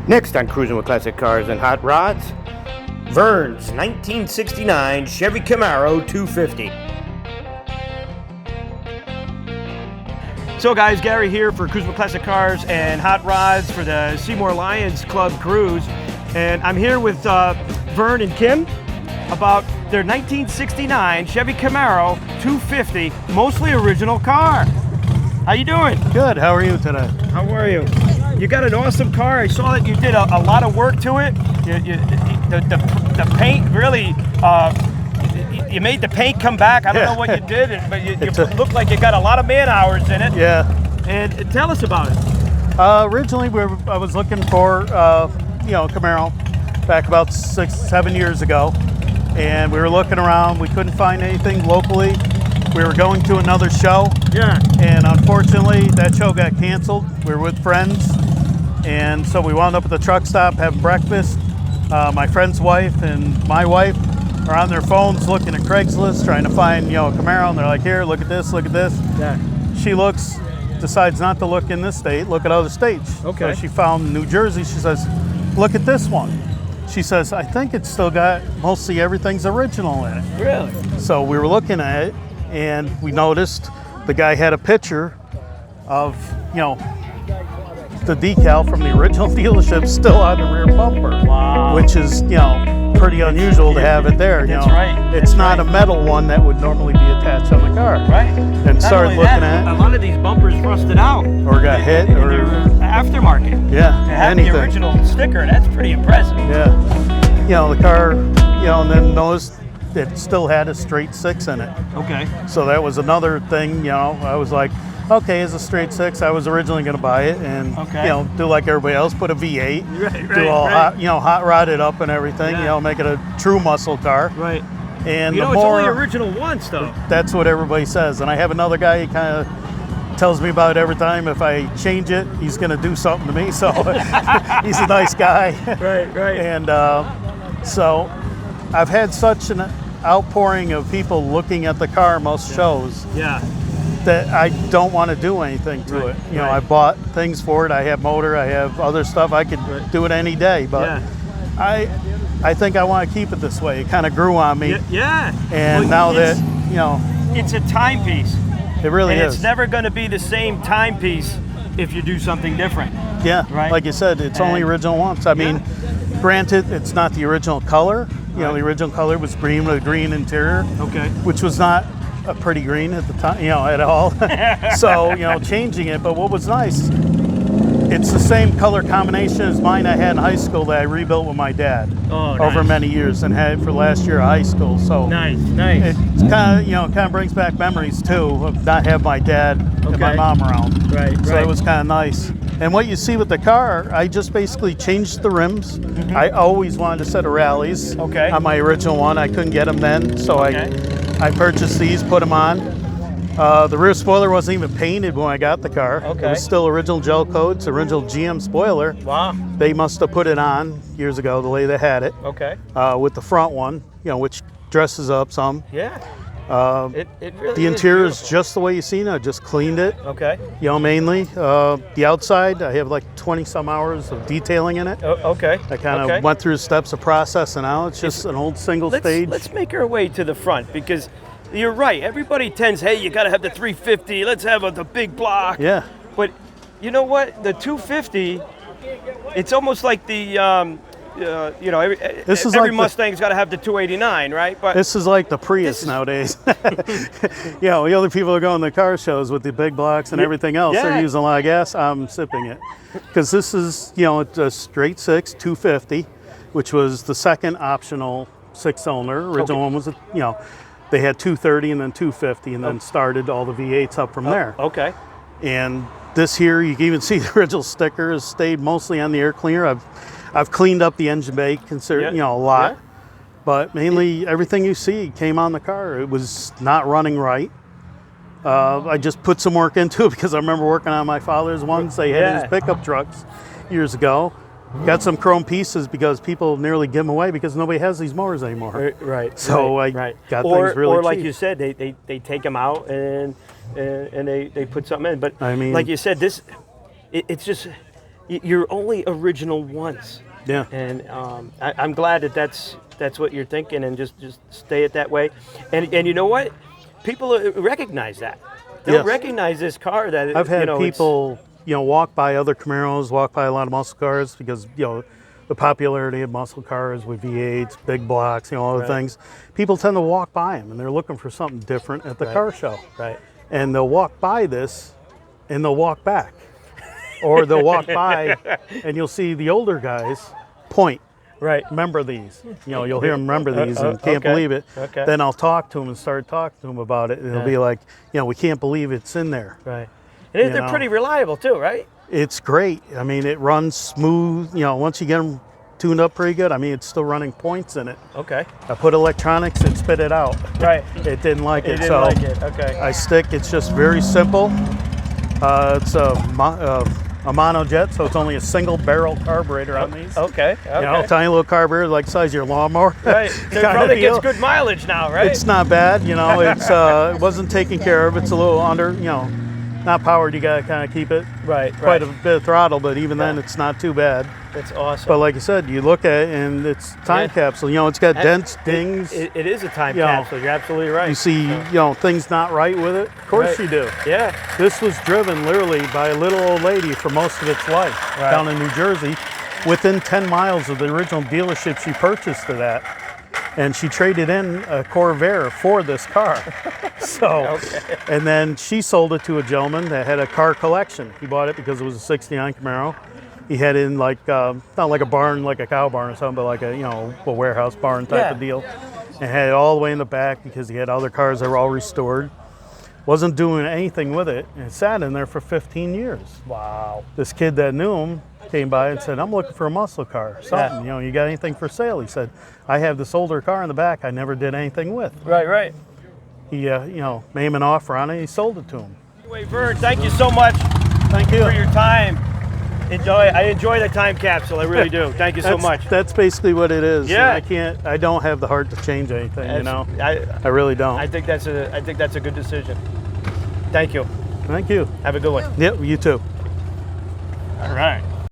Next on Cruising with Classic Cars and Hot Rods, Vern's 1969 Chevy Camaro 250. So guys, Gary here for Cruising with Classic Cars and Hot Rods for the Seymour Lions Club Cruise. And I'm here with Vern and Kim about their 1969 Chevy Camaro 250, mostly original car. How you doing? Good. How are you today? How are you? You got an awesome car. I saw that you did a lot of work to it. The paint really, you made the paint come back. I don't know what you did, but you looked like you got a lot of man hours in it. Yeah. And tell us about it. Originally, I was looking for, Camaro back about 6-7 years ago. And we were looking around. We couldn't find anything locally. We were going to another show. Yeah. And unfortunately, that show got canceled. We were with friends. And so we wound up at the truck stop having breakfast. My friend's wife and my wife are on their phones looking at Craigslist, trying to find, a Camaro. And they're like, here, look at this, look at this. Yeah. She looks, decides not to look in this state, look at other states. Okay. So she found New Jersey. She says, look at this one. She says, I think it's still got mostly everything's original in it. Really? So we were looking at it, and we noticed the guy had a picture of, the decal from the original dealership still on the rear bumper. Wow. Which is, pretty unusual to have it there. That's right. It's not a metal one that would normally be attached on the car. Right. And started looking at a lot of these bumpers rusted out. Or got hit. And Or they're aftermarket. Yeah, To have anything. the original sticker, that's pretty impressive. Yeah. The car, and then noticed it still had a straight 6 in it. Okay. So that was another thing, I was like, okay, it's a straight 6. I was originally going to buy it and, do like everybody else, put a V8, do all hot rodded up and everything, make it a true muscle car. Right. And it's only original once, though. That's what everybody says. And I have another guy, he kind of tells me about it every time. If I change it, he's going to do something to me. So he's a nice guy. Right. And so I've had such an outpouring of people looking at the car most shows. Yeah. That I don't want to do anything to it. I bought things for it. I have motor. I have other stuff. I could do it any day. But I think I want to keep it this way. It kind of grew on me. Yeah. And now that, it's a timepiece. It really and is. It's never going to be the same timepiece if you do something different. Yeah. Right. Like you said, it's only original once. I mean, granted, it's not the original color. The original color was green with a green interior. Okay. Which was not a pretty green at the time, at all. So, changing it. But what was nice, it's the same color combination as mine I had in high school that I rebuilt with my dad over many years and had for last year of high school. So nice. It's kind of brings back memories too of not having my dad and my mom around. Right. So it was kind of nice. And what you see with the car, I just basically changed the rims. I always wanted a set of rallies on my original one. I couldn't get them then, so I purchased these, put them on. The rear spoiler wasn't even painted when I got the car. It was still original gel coats, original GM spoiler. Wow. They must have put it on years ago, the way they had it. Okay. With the front one, which dresses up some. Yeah. It really the interior is just the way you seen it. I just cleaned it. Okay. Mainly. The outside, I have like 20 some hours of detailing in it. Okay. I kind of went through the steps of process, and now it's just an old single stage. Let's make our way to the front, because you're right. Everybody tends, hey, you got to have the 350. Let's have the big block. Yeah. But you know what? The 250, it's almost like the every Mustang's got to have the 289, right? But this is like the Prius nowadays. The other people are going to car shows with the big blocks and everything else. They're using a lot of gas. I'm sipping it because this is, it's a straight 6 250, which was the second optional 6-cylinder. Original one was, they had 230 and then 250, and then started all the V8s up from there. Okay. And this here, you can even see the original sticker has stayed mostly on the air cleaner. I've cleaned up the engine bay, a lot, but mainly everything you see came on the car. It was not running right. I just put some work into it because I remember working on my father's ones. They had his pickup trucks years ago. Got some chrome pieces because people nearly give them away because nobody has these motors anymore. Right. So I got things really cheap. Or like you said, they take them out and they put something in. But I mean, like you said, it's just you're only original once. Yeah. And I'm glad that that's what you're thinking, and just stay it that way. And you know what? People recognize that. They'll recognize this car. That I've had it's, people, walk by other Camaros, walk by a lot of muscle cars because, the popularity of muscle cars with V8s, big blocks, all the things. People tend to walk by them, and they're looking for something different at the car show. Right. And they'll walk by this, and they'll walk back. Or they'll walk by, and you'll see the older guys point. Right. Remember these. You'll hear them remember these and can't believe it. Okay. Then I'll talk to them and start talking to them about it, and it'll be like, we can't believe it's in there. Right. And they're pretty reliable too, right? It's great. I mean, it runs smooth. Once you get them tuned up pretty good, I mean, it's still running points in it. Okay. I put electronics, it spit it out. Right. It didn't like it. It didn't so like it. Okay. I stick. It's just very simple. It's a monojet, so it's only a single barrel carburetor on these. Okay. Tiny little carburetor like the size of your lawnmower. Right. So it probably gets good mileage now, right? It's not bad. It's it wasn't taken care of. It's a little under. Not powered. You gotta kind of keep it. Right. Quite a bit of throttle, but even then, it's not too bad. That's awesome. But like I said, you look at it and it's time capsule. It's got dents, dings. It is a time capsule. You're absolutely right. You see, things not right with it. Of course you do. Yeah. This was driven literally by a little old lady for most of its life down in New Jersey, within 10 miles of the original dealership she purchased it at. And she traded in a Corvair for this car. And then she sold it to a gentleman that had a car collection. He bought it because it was a '69 Camaro. He had in like, not like a barn, like a cow barn or something, but like a warehouse barn type of deal. And had it all the way in the back because he had other cars that were all restored. Wasn't doing anything with it, and it sat in there for 15 years. Wow. This kid that knew him came by and said, I'm looking for a muscle car, something. You got anything for sale? He said, I have this older car in the back I never did anything with. Right. He, made him an offer on it, he sold it to him. Anyway, Vern, thank you so much Thank you for your time. I enjoy the time capsule, I really do. Thank you so much. That's basically what it is. Yeah. And I don't have the heart to change anything, I really don't. I think that's a good decision. Thank you. Thank you. Have a good one. Yep, you too. All right.